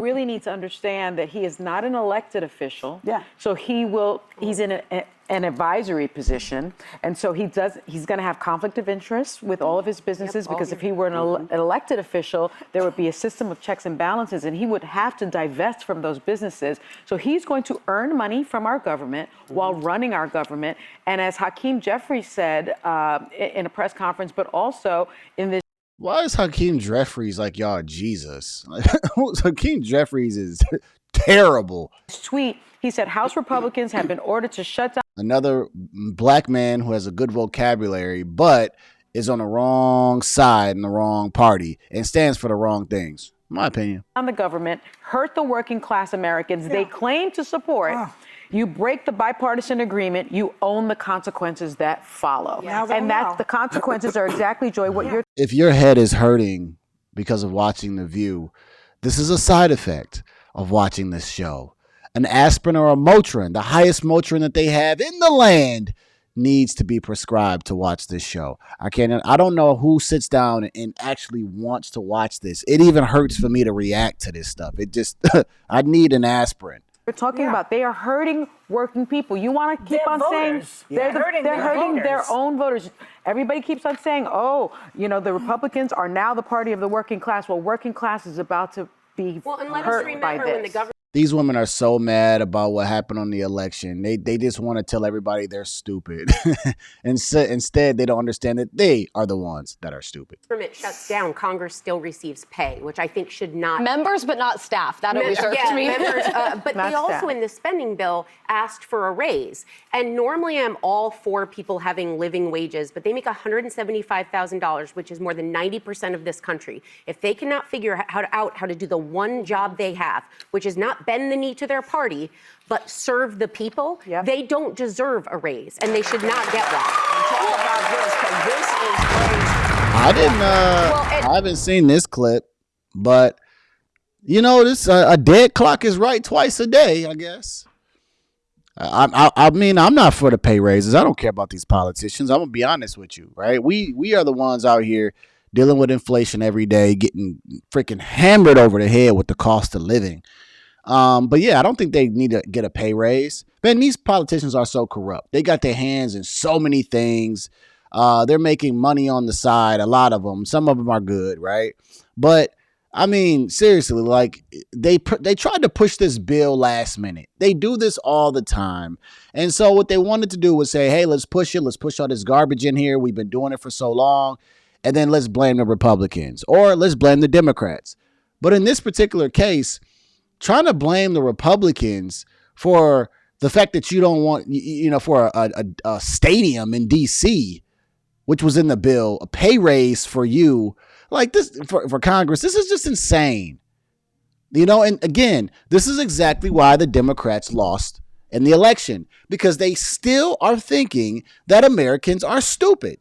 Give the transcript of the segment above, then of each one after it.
really need to understand that he is not an elected official. Yeah. So he's in an advisory position, and so he's going to have conflict of interest with all of his businesses, because if he were an elected official, there would be a system of checks and balances, and he would have to divest from those businesses. So he's going to earn money from our government while running our government. And as Hakeem Jeffries said in a press conference, but also in this. Why is Hakeem Jeffries like y'all Jesus? Hakeem Jeffries is terrible. Tweet, he said House Republicans have been ordered to shut down. Another black man who has a good vocabulary, but is on the wrong side in the wrong party and stands for the wrong things. In my opinion. On the government, hurt the working class Americans they claim to support. You break the bipartisan agreement, you own the consequences that follow. And that the consequences are exactly, Joy, what you're. If your head is hurting because of watching The View, this is a side effect of watching this show. An aspirin or a Motrin, the highest Motrin that they have in the land, needs to be prescribed to watch this show. I don't know who sits down and actually wants to watch this. It even hurts for me to react to this stuff. It just, I need an aspirin. We're talking about they are hurting working people. You want to keep on voters. saying they're hurting their own voters. Everybody keeps on saying, the Republicans are now the party of the working class. Well, working class is about to be hurt by this. These women are so mad about what happened on the election. They just want to tell everybody they're stupid. Instead, they don't understand that they are the ones that are stupid. Government shuts down, Congress still receives pay, which I think should not. Members, but not staff. That always irks me. Members, but they also, in the spending bill, asked for a raise. And normally I'm all for people having living wages, but they make $175,000, which is more than 90% of this country. If they cannot figure out how to do the one job they have, which is not bend the knee to their party, but serve the people, they don't deserve a raise, and they should not get one. Talk about this, because this is crazy. I haven't seen this clip, but this a dead clock is right twice a day, I guess. I mean, I'm not for the pay raises. I don't care about these politicians. I'm gonna be honest with you, right? We are the ones out here dealing with inflation every day, getting freaking hammered over the head with the cost of living. But yeah, I don't think they need to get a pay raise. Man, these politicians are so corrupt. They got their hands in so many things. They're making money on the side, a lot of them. Some of them are good, right? But I mean, seriously, like they tried to push this bill last minute. They do this all the time. And so what they wanted to do was say, hey, let's push it. Let's push all this garbage in here. We've been doing it for so long. And then let's blame the Republicans, or let's blame the Democrats. But in this particular case, trying to blame the Republicans for the fact that you don't want, for a stadium in D.C., which was in the bill, a pay raise for you, like this for Congress, this is just insane. And again, this is exactly why the Democrats lost in the election, because they still are thinking that Americans are stupid.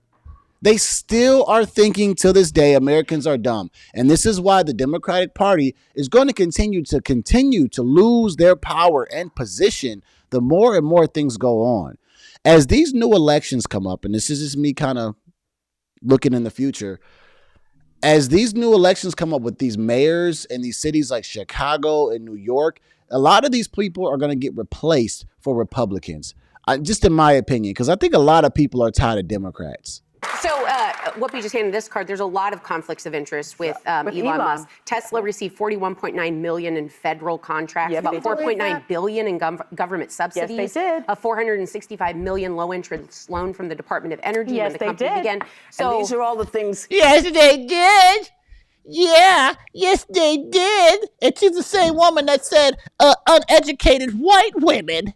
They still are thinking to this day Americans are dumb. And this is why the Democratic Party is going to continue to lose their power and position the more and more things go on. As these new elections come up, and this is just me kind of looking in the future, as these new elections come up with these mayors in these cities like Chicago and New York, a lot of these people are going to get replaced for Republicans, just in my opinion, because I think a lot of people are tired of Democrats. So Whoopi just handed this card. There's a lot of conflicts of interest with Elon Musk. Tesla received $41.9 million in federal contracts, about $4.9 billion in government subsidies. Yes, they did. A $465 million low-interest loan from the Department of Energy when the company began. So and these are all the things. Yes, they did. Yeah, yes, they did. And she's the same woman that said uneducated white women.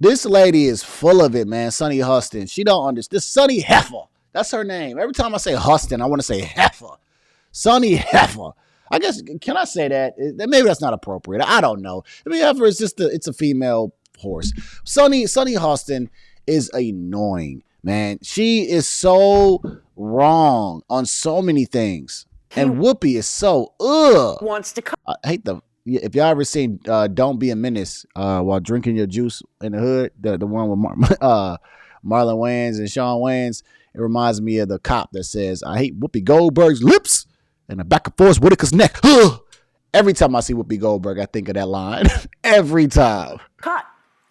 This lady is full of it, man. Sunny Huston. She don't understand. This Sunny Heifer. That's her name. Every time I say Huston, I want to say Heifer. Sunny Heifer. I guess, can I say that? Maybe that's not appropriate. I don't know. I mean, Heifer is just it's a female horse. Sunny Huston is annoying, man. She is so wrong on so many things. And Whoopi is so, Wants to come. I hate the... If y'all ever seen Don't Be a Menace while drinking your juice in the hood, the one with Marlon Wayans and Sean Wayans, it reminds me of the cop that says, I hate Whoopi Goldberg's lips and the back of Forrest Whitaker's neck. Every time I see Whoopi Goldberg, I think of that line. Every time. Cut.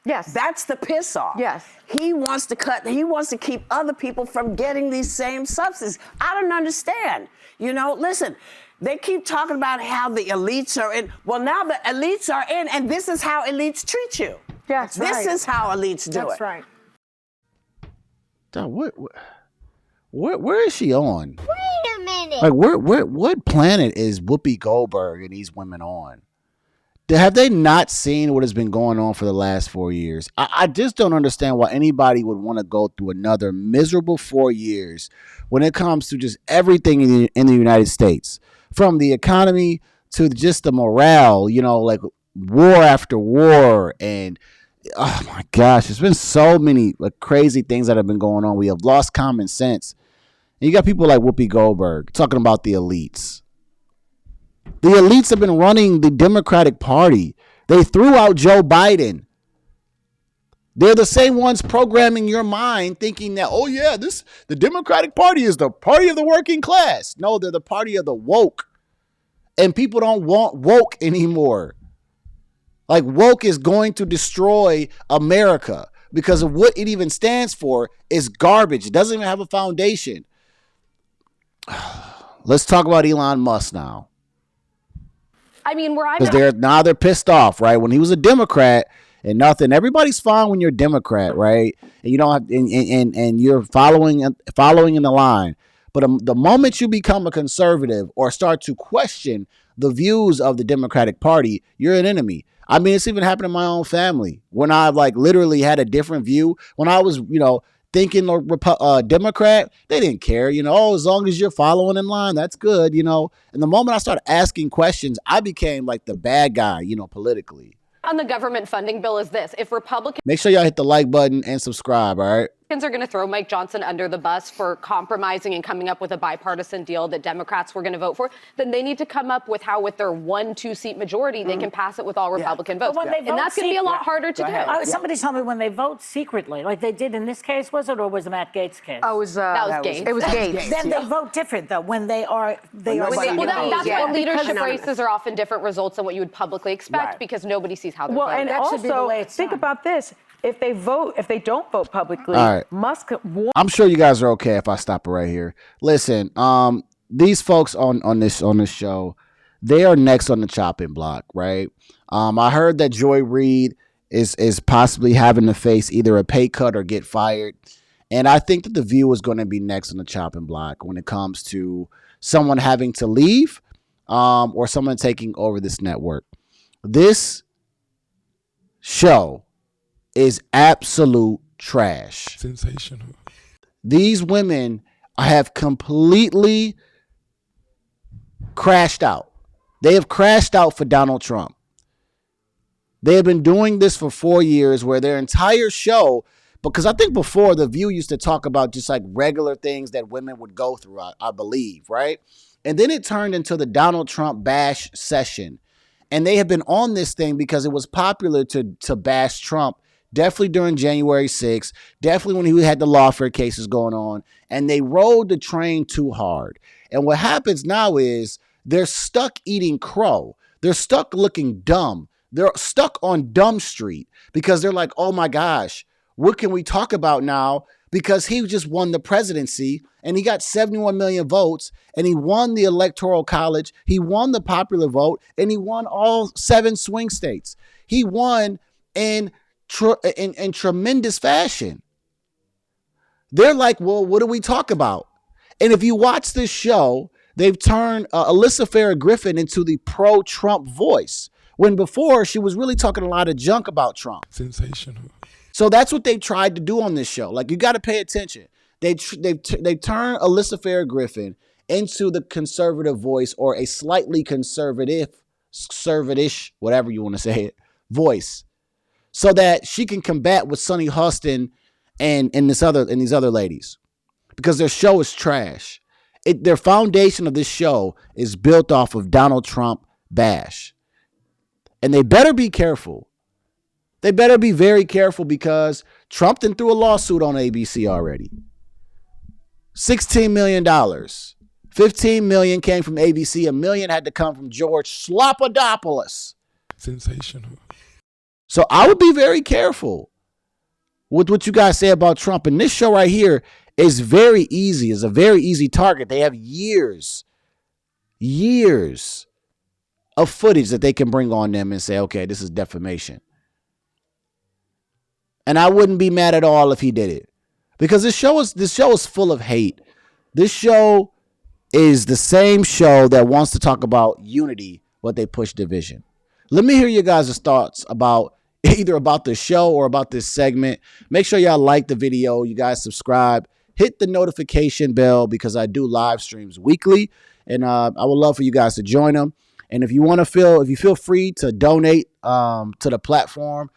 Yes. That's the piss off. Yes. He wants to cut. He wants to keep other people from getting these same substances. I don't understand. You know, listen, they keep talking about how the elites are in. Well, now the elites are in, and this is how elites treat you. Yes, This is how elites do it. That's right. Dog, where is she on? Wait a minute. Like, what planet is Whoopi Goldberg and these women on? Have they not seen what has been going on for the last 4 years? I just don't understand why anybody would want to go through another miserable 4 years when it comes to just everything in the United States, from the economy to just the morale, you know, like war after war. And oh my gosh, there's been so many like crazy things that have been going on. We have lost common sense. And you got people like Whoopi Goldberg talking about the elites. The elites have been running the Democratic Party. They threw out Joe Biden. They're the same ones programming your mind thinking that, oh yeah, the Democratic Party is the party of the working class. No, they're the party of the woke. And people don't want woke anymore. Like, woke is going to destroy America because of what it even stands for is garbage. It doesn't even have a foundation. Let's talk about Elon Musk now. I mean, where I'm Because they're pissed off, right? When he was a Democrat and nothing, everybody's fine when you're a Democrat, right? And you don't have, and you're following in the line. But the moment you become a conservative or start to question the views of the Democratic Party, you're an enemy. I mean, it's even happened in my own family when I've like literally had a different view. When I was, thinking Democrat, they didn't care, as long as you're following in line, that's good, And the moment I started asking questions, I became like the bad guy, politically. on the government funding bill is this. If Republicans Make sure y'all hit the like button and subscribe, all right? are going to throw Mike Johnson under the bus for compromising and coming up with a bipartisan deal that Democrats were going to vote for, then they need to come up with how with their 1-2 seat majority, they can pass it with all Republican votes. But when they vote and that's going to be a lot harder to do. Somebody told me when they vote secretly, like they did in this case, was it, or was it Matt Gaetz' case? Oh, That was Gates. It was Gates. Then they vote different, though, when they are Well, that's Yeah. what leadership Anonymous. races are often different results than what you would publicly expect Right. because nobody sees how they're Well, voting. and That should be the also way it's think done. about this: if they don't vote publicly, All right. Musk won. I'm sure you guys are okay if I stop it right here. Listen, these folks on this show, they are next on the chopping block, right? I heard that Joy Reid is possibly having to face either a pay cut or get fired. And I think that The View is going to be next on the chopping block when it comes to someone having to leave or someone taking over this network. This show is absolute trash. Sensational. These women have completely crashed out. They have crashed out for Donald Trump. They have been doing this for 4 years where their entire show, because I think before The View used to talk about just like regular things that women would go through, I believe, right? And then it turned into the Donald Trump bash session. And they have been on this thing because it was popular to bash Trump, definitely during January 6th, definitely when he had the lawfare cases going on. And they rode the train too hard. And what happens now is they're stuck eating crow. They're stuck looking dumb. They're stuck on Dumb Street because they're like, oh my gosh, what can we talk about now? Because he just won the presidency and he got 71 million votes and he won the electoral college. He won the popular vote and he won all 7 swing states. He won in tremendous fashion. They're like, well, what do we talk about? And if you watch this show, they've turned Alyssa Farrah Griffin into the pro-Trump voice when before she was really talking a lot of junk about Trump. Sensational. So that's what they've tried to do on this show. Like, you got to pay attention. They've turned Alyssa Farrah Griffin into the conservative voice or a slightly conservative-ish, whatever you want to say it, voice, so that she can combat with Sonny Huston and these other ladies, because their show is trash. Their foundation of this show is built off of Donald Trump bash, and they better be careful. They better be very careful because Trump threw a lawsuit on ABC already. $16 million. $15 $15 million came from ABC. $1 million had to come from George Slopadopoulos. Sensational. So I would be very careful with what you guys say about Trump. And this show right here is very easy. It's a very easy target. They have years of footage that they can bring on them and say, okay, this is defamation. And I wouldn't be mad at all if he did it, because this show is full of hate. This show is the same show that wants to talk about unity, but they push division. Let me hear your guys' thoughts about either about the show or about this segment. Make sure y'all like the video. You guys subscribe. Hit the notification bell, because I do live streams weekly, and I would love for you guys to join them. And if you feel free to donate to the platform,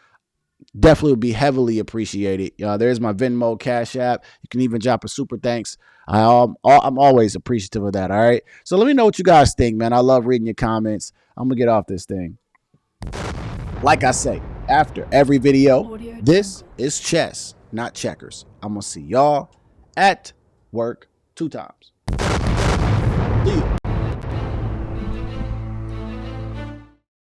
definitely would be heavily appreciated. There's my Venmo, CashApp. You can even drop a super thanks. I'm always appreciative of that. All right. So let me know what you guys think, man. I love reading your comments. I'm gonna get off this thing. Like I say, after every video, this is chess, not checkers. I'm gonna see y'all at work 2 times.